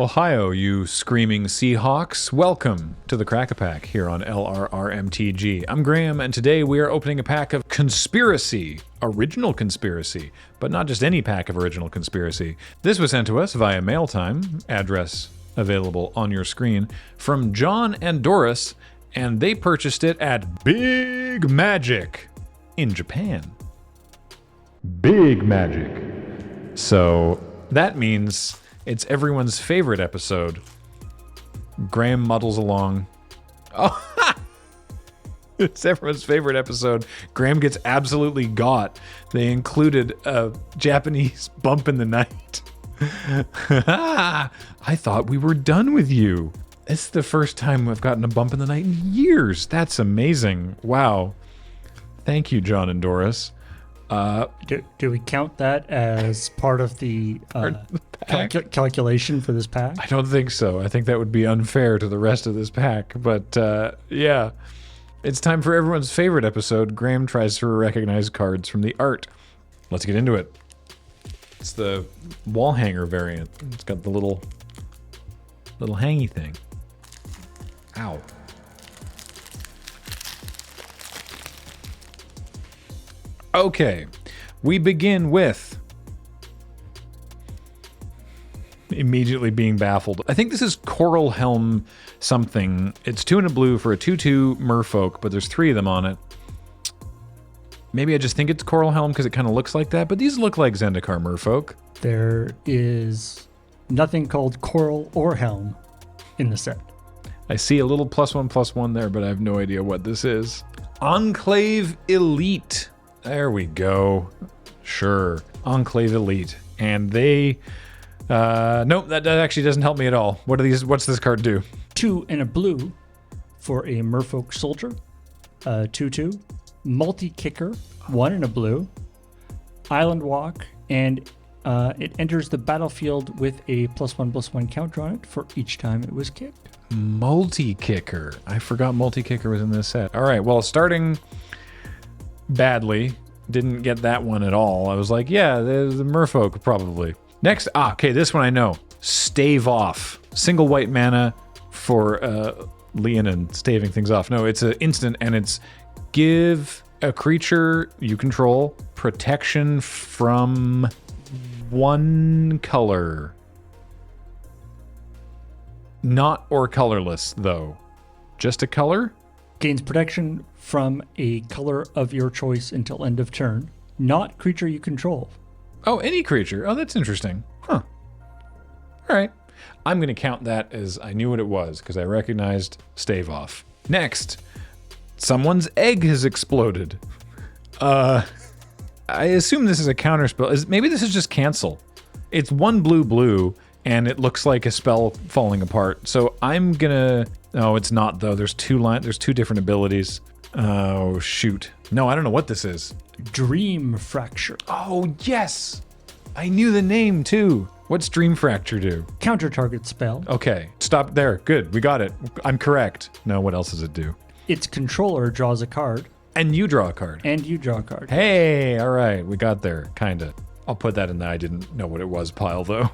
Ohio, you screaming Seahawks. Welcome to the Crack-A-Pack here on LRRMTG. I'm Graham, and today we are opening a pack of Conspiracy. Original Conspiracy. But not just any pack of Original Conspiracy. This was sent to us via mail time, address available on your screen, from John and Doris, and they purchased it at Big Magic in Japan. Big Magic. So that means it's everyone's favorite episode. Graham muddles along. Oh, it's everyone's favorite episode. Graham gets absolutely got. They included a Japanese bump in the night. I thought we were done with you. It's the first time I've gotten a bump in the night in years. That's amazing. Wow. Thank you, John and Doris. Do we count that as part of the calculation for this pack? I don't think so. I think that would be unfair to the rest of this pack. But yeah, it's time for everyone's favorite episode. Graham tries to recognize cards from the art. Let's get into it. It's the wall hanger variant. It's got the little hangy thing. Ow. Okay, we begin with immediately being baffled. I think this is Coral Helm something. It's 2 and a blue for a 2/2 merfolk, but there's 3 of them on it. Maybe I just think it's Coral Helm because it kind of looks like that, but these look like Zendikar merfolk. There is nothing called Coral or Helm in the set. I see a little +1/+1 there, but I have no idea what this is. Enclave Elite. There we go. Sure. Enclave Elite. And they... nope, that actually doesn't help me at all. What are these? What's this card do? 2 and a blue for a merfolk soldier. 2/2. Multi-kicker. 1 and a blue. Island walk. And it enters the battlefield with a +1/+1 counter on it for each time it was kicked. Multi-kicker. I forgot multi-kicker was in this set. All right, well, starting badly, didn't get that one at all. I was like, yeah, the merfolk probably. Next, okay, this one I know. Stave Off. Single white mana for Leon and staving things off. No, it's an instant, and it's give a creature you control protection from 1 color. Not or colorless, though. Just a color? Gains protection from a color of your choice until end of turn. Not creature you control. Oh, any creature. Oh, that's interesting. Huh. All right. I'm going to count that as I knew what it was because I recognized Stave Off. Next, someone's egg has exploded. I assume this is a counter spell. Maybe this is just cancel. It's 1 blue, and it looks like a spell falling apart. So I'm gonna... No, it's not, though. There's 2 different abilities. Oh, shoot. No, I don't know what this is. Dream Fracture. Oh, yes! I knew the name, too. What's Dream Fracture do? Counter target spell. Okay, stop there. Good, we got it. I'm correct. No, what else does it do? Its controller draws a card. And you draw a card. And you draw a card. Hey, all right, we got there, kinda. I'll put that in the I didn't know what it was pile, though.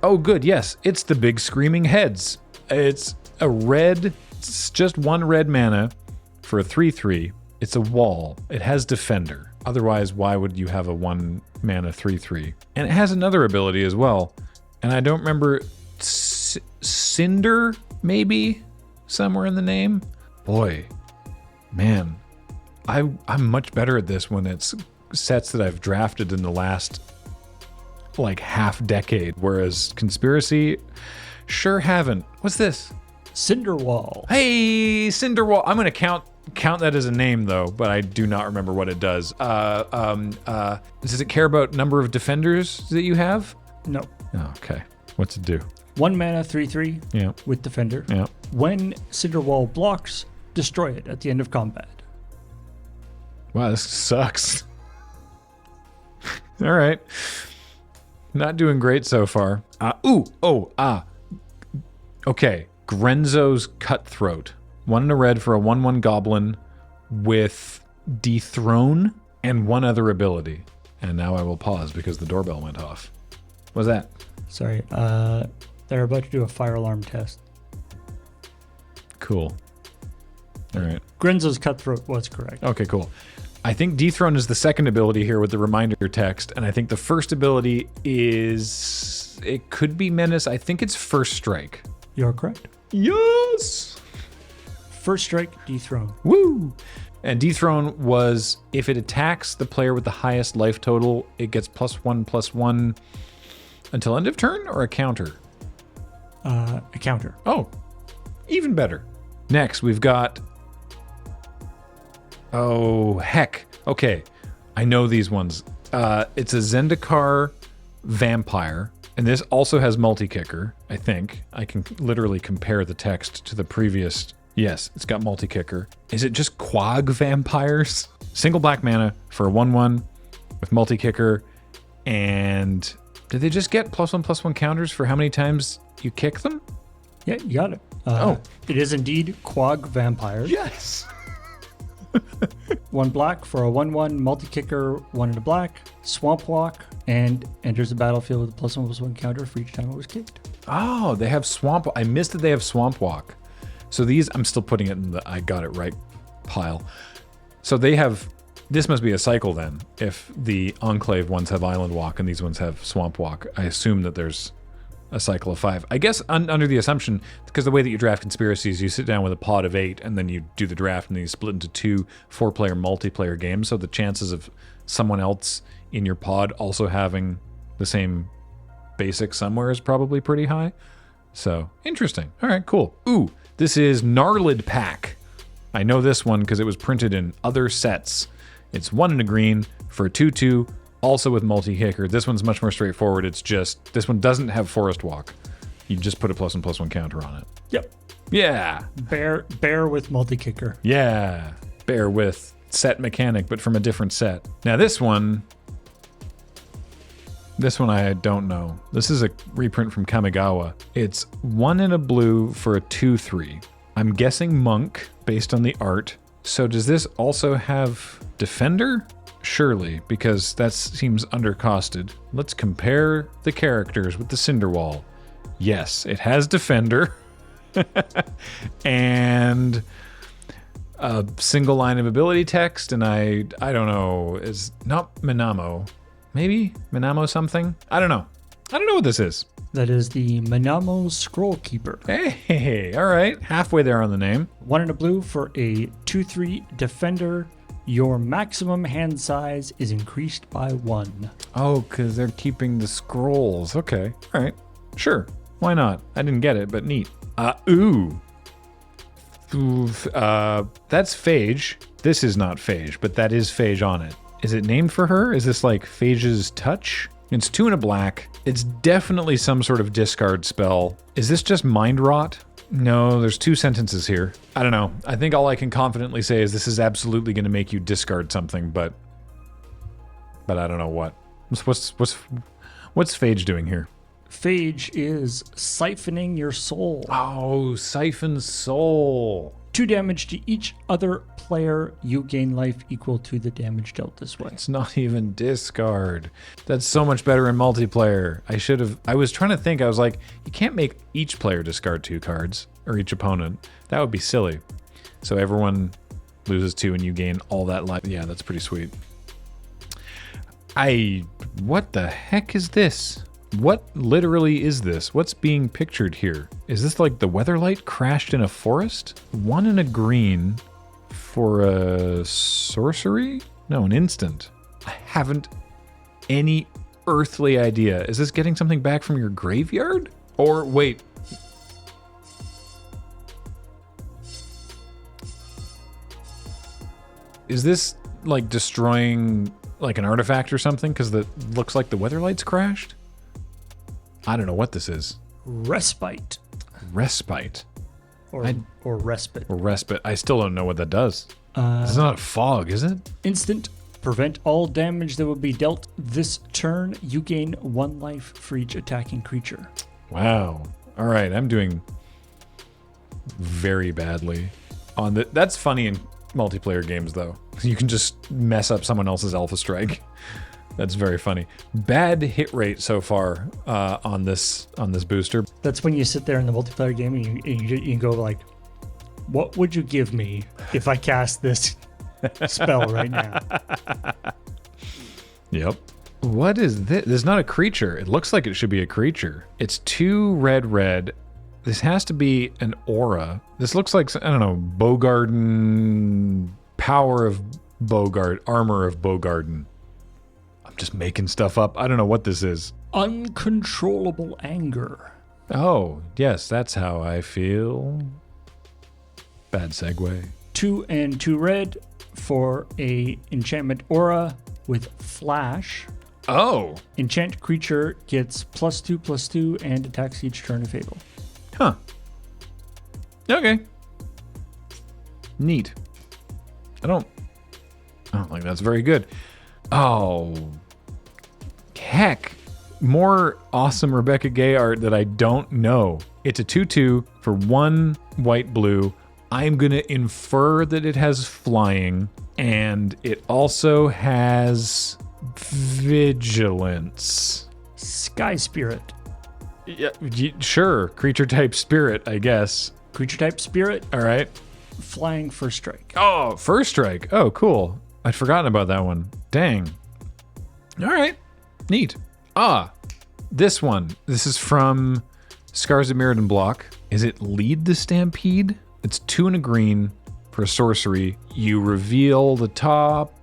Oh, good, yes. It's the big screaming heads. It's a red, it's just 1 red mana for a 3/3. It's a wall. It has Defender. Otherwise, why would you have a 1 mana 3/3? And it has another ability as well. And I don't remember, Cinder, maybe? Somewhere in the name? Boy, man. I'm much better at this when it's sets that I've drafted in the last, like, half decade. Whereas Conspiracy... Sure haven't. What's this? Cinderwall. Hey, Cinderwall. I'm going to count that as a name, though, but I do not remember what it does. Does it care about number of defenders that you have? No. Oh, okay. What's it do? 1 mana 3/3 Yeah. with Defender. Yeah. When Cinderwall blocks, destroy it at the end of combat. Wow, this sucks. All right. Not doing great so far. Okay, Grenzo's Cutthroat. 1 and a red for a 1/1 goblin with Dethrone and 1 other ability. And now I will pause because the doorbell went off. What's that? Sorry. They're about to do a fire alarm test. Cool. All right. Grenzo's Cutthroat was correct. Okay, cool. I think Dethrone is the second ability here with the reminder text, and I think the first ability is... It could be Menace. I think it's First Strike. You're correct. Yes! First Strike, Dethrone. Woo! And Dethrone was, if it attacks the player with the highest life total, it gets +1/+1 until end of turn, or a counter? A counter. Oh, even better. Next, we've got... Oh, heck. Okay, I know these ones. It's a Zendikar vampire, and this also has multi-kicker, I think. I can literally compare the text to the previous... Yes, it's got multi-kicker. Is it just Quag vampires? Single black mana for a 1/1 with multi-kicker, and did they just get +1/+1 counters for how many times you kick them? Yeah, you got it. It is indeed Quag Vampires. Yes! 1 black for a 1/1 multi-kicker, 1 in a black, Swamp Walk, and enters the battlefield with a +1/+1 counter for each time it was kicked. Oh, they have Swamp... I missed that they have Swamp Walk. So these, I'm still putting it in the I got it right pile. So they have... This must be a cycle then, if the Enclave ones have Island Walk and these ones have Swamp Walk. I assume that there's a cycle of 5. I guess under the assumption, because the way that you draft conspiracies, you sit down with a pod of 8 and then you do the draft and then you split into 2 4-player multiplayer games. So the chances of someone else in your pod also having the same basic somewhere is probably pretty high. So interesting. All right, cool. Ooh, this is Gnarlid Pack. I know this one because it was printed in other sets. It's 1 and a green for a 2/2. Also with multi-kicker. This one's much more straightforward. It's just, this one doesn't have Forest Walk. You just put a +1/+1 counter on it. Yep. Yeah. Bear with multi-kicker. Yeah. Bear with set mechanic, but from a different set. Now this one I don't know. This is a reprint from Kamigawa. It's 1 in a blue for a 2/3. I'm guessing Monk based on the art. So does this also have Defender? Surely, because that seems undercosted. Let's compare the characters with the Cinderwall. Yes, it has Defender. And a single line of ability text, and I don't know, is not Minamo. Maybe? Minamo something? I don't know. I don't know what this is. That is the Minamo Scroll Keeper. Hey, all right. Halfway there on the name. 1 in a blue for a 2/3 Defender. Your maximum hand size is increased by 1. Oh, because they're keeping the scrolls. Okay. All right. Sure. Why not? I didn't get it, but neat. Ooh. That's Phage. This is not Phage, but that is Phage on it. Is it named for her? Is this like Phage's Touch? It's 2 and a black. It's definitely some sort of discard spell. Is this just Mind Rot? No, there's 2 sentences here. I don't know. I think all I can confidently say is this is absolutely going to make you discard something, but I don't know what. What's Phage doing here? Phage is siphoning your soul. Oh, Siphon Soul. 2 damage to each other player. You gain life equal to the damage dealt this way. It's not even discard. That's so much better in multiplayer. I was trying to think. I was like, you can't make each player discard 2 cards, or each opponent. That would be silly. So everyone loses 2 and you gain all that life. Yeah, that's pretty sweet. What the heck is this? What literally is this? What's being pictured here? Is this like the Weatherlight crashed in a forest? 1 and a green for a sorcery? No, an instant. I haven't any earthly idea. Is this getting something back from your graveyard? Or wait. Is this like destroying like an artifact or something? Because it looks like the Weatherlight's crashed? I don't know what this is. Respite. Respite. Or respite. Or respite. I still don't know what that does. It's not a fog, is it? Instant. Prevent all damage that will be dealt this turn. You gain 1 life for each attacking creature. Wow. All right, I'm doing very badly on the. That's funny in multiplayer games, though. You can just mess up someone else's Alpha Strike. That's very funny. Bad hit rate so far on this booster. That's when you sit there in the multiplayer game and you go like, what would you give me if I cast this spell right now? Yep. What is this? This is not a creature. It looks like it should be a creature. It's 2 red. This has to be an aura. This looks like, I don't know, Bogarden, power of Bogard, armor of Bogarden. I'm just making stuff up. I don't know what this is. Uncontrollable anger. Oh, yes, that's how I feel. Bad segue. 2 and 2 red for a enchantment aura with flash. Oh. Enchant creature gets +2/+2 and attacks each turn if able. Huh. Okay. Neat. I don't think that's very good. Oh. Heck. More awesome Rebecca Gay art that I don't know. It's a 2/2 for 1 white-blue. I'm going to infer that it has flying, and it also has vigilance. Sky Spirit. Yeah, sure. Creature type spirit, I guess. Creature type spirit. All right. Flying first strike. Oh, first strike. Oh, cool. I'd forgotten about that one. Dang. All right. Neat. This one. This is from Scars of Mirrodin block. Is it Lead the Stampede? It's 2 and a green for a sorcery. You reveal the top,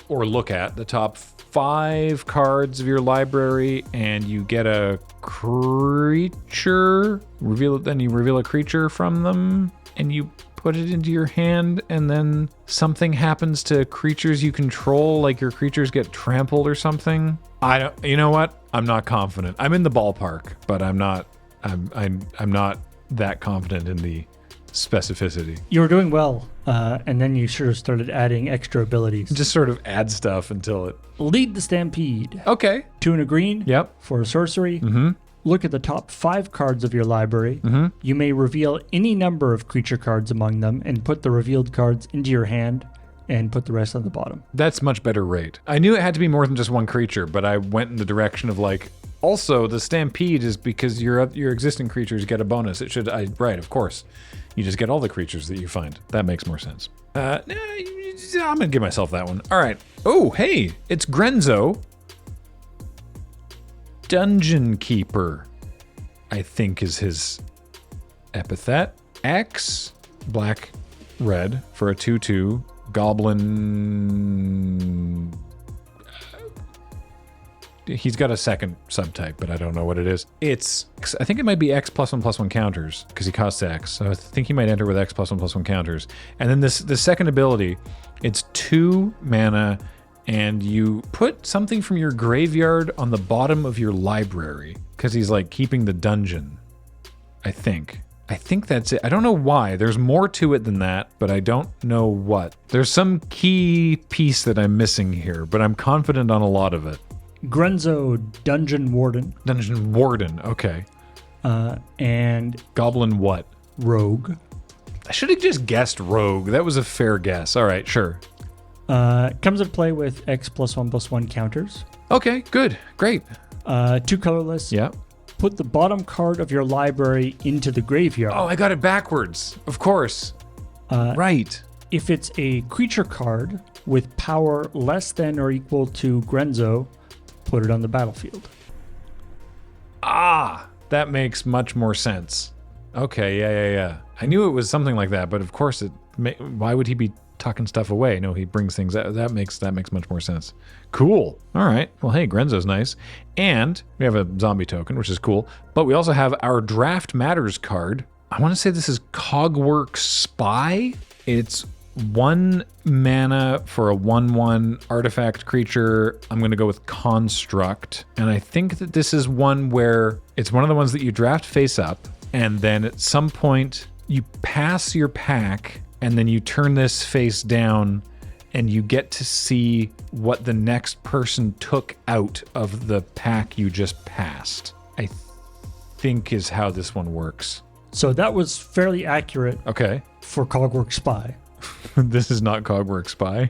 or look at the top 5 cards of your library, and you get a creature. Then you reveal a creature from them, and you put it into your hand, and then something happens to creatures you control, like your creatures get trampled or something. You know what? I'm not confident. I'm in the ballpark, but I'm not that confident in the specificity. You were doing well, and then you sort of started adding extra abilities. Just sort of add stuff until it... Lead the Stampede. Okay. 2 and a green. Yep. For a sorcery. Mm-hmm. Look at the top 5 cards of your library. Mm-hmm. You may reveal any number of creature cards among them and put the revealed cards into your hand and put the rest on the bottom. That's much better rate. I knew it had to be more than just one creature, but I went in the direction of like, also the Stampede is because your existing creatures get a bonus. Right, of course. You just get all the creatures that you find. That makes more sense. I'm gonna give myself that one. All right. Oh, hey, it's Grenzo. Dungeon Keeper, I think is his epithet. X, black, red for a 2/2. Goblin. He's got a second subtype, but I don't know what it is. I think it might be X +1/+1 counters, because he costs X. So I think he might enter with X +1/+1 counters. And then the second ability, it's 2 mana, and you put something from your graveyard on the bottom of your library, because he's like keeping the dungeon, I think. I think that's it. I don't know why. There's more to it than that, but I don't know what. There's some key piece that I'm missing here, but I'm confident on a lot of it. Grenzo, Dungeon Warden. Dungeon Warden, okay. And Goblin what? Rogue. I should have just guessed Rogue. That was a fair guess. All right, sure. Comes into play with X +1/+1 counters. Okay, good, great. 2 colorless. Yeah. Put the bottom card of your library into the graveyard. Oh, I got it backwards. Of course. Right. If it's a creature card with power less than or equal to Grenzo, put it on the battlefield. That makes much more sense. Okay, yeah. I knew it was something like that, but of course, why would he be tucking stuff away? No, he brings things out. That makes much more sense. Cool. All right. Well, hey, Grenzo's nice. And we have a zombie token, which is cool. But we also have our Draft Matters card. I want to say this is Cogwork Spy. It's 1 mana for a 1/1 artifact creature. I'm going to go with Construct. And I think that this is one where it's one of the ones that you draft face up, and then at some point you pass your pack, and then you turn this face down, and you get to see what the next person took out of the pack you just passed, I think is how this one works. So that was fairly accurate. Okay. For Cogwork Spy. This is not Cogwork Spy.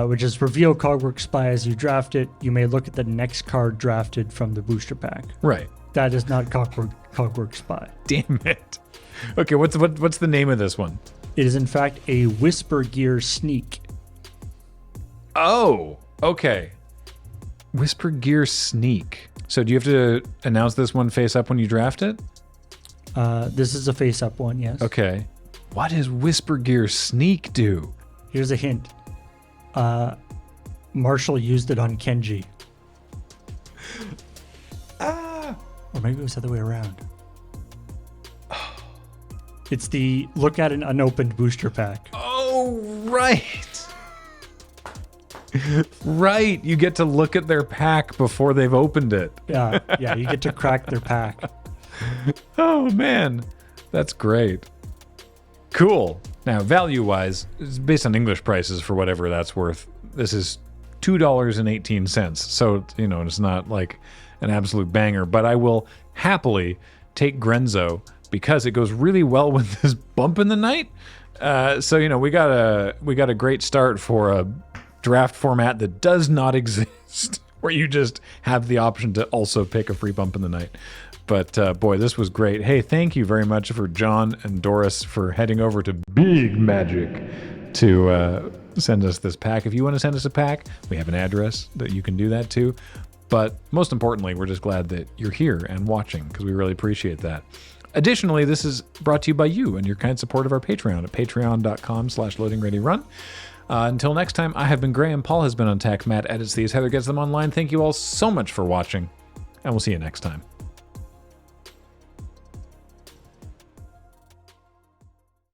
which is reveal Cogwork Spy as you draft it. You may look at the next card drafted from the booster pack. Right. That is not Cogwork Spy. Damn it. Okay, what's the name of this one? It is in fact a Whisper Gear Sneak. Oh, okay. Whisper Gear Sneak. So do you have to announce this one face up when you draft it? This is a face-up one, yes. Okay. What does Whisper Gear Sneak do? Here's a hint. Marshall used it on Kenji. Or maybe it was the other way around. It's the look at an unopened booster pack. Oh, right. Right. You get to look at their pack before they've opened it. Yeah, you get to crack their pack. Oh, man. That's great. Cool. Now, value-wise, it's based on English prices for whatever that's worth. This is $2.18. So, it's not like an absolute banger, but I will happily take Grenzo because it goes really well with this bump in the night. So, we got a great start for a draft format that does not exist, where you just have the option to also pick a free bump in the night. But boy, this was great. Hey, thank you very much for John and Doris for heading over to Big Magic to send us this pack. If you want to send us a pack, we have an address that you can do that to. But most importantly, we're just glad that you're here and watching because we really appreciate that. Additionally, this is brought to you by you and your kind support of our Patreon at patreon.com/loadingreadyrun. Until next time, I have been Graham. Paul has been on tech. Matt edits these. Heather gets them online. Thank you all so much for watching, and we'll see you next time.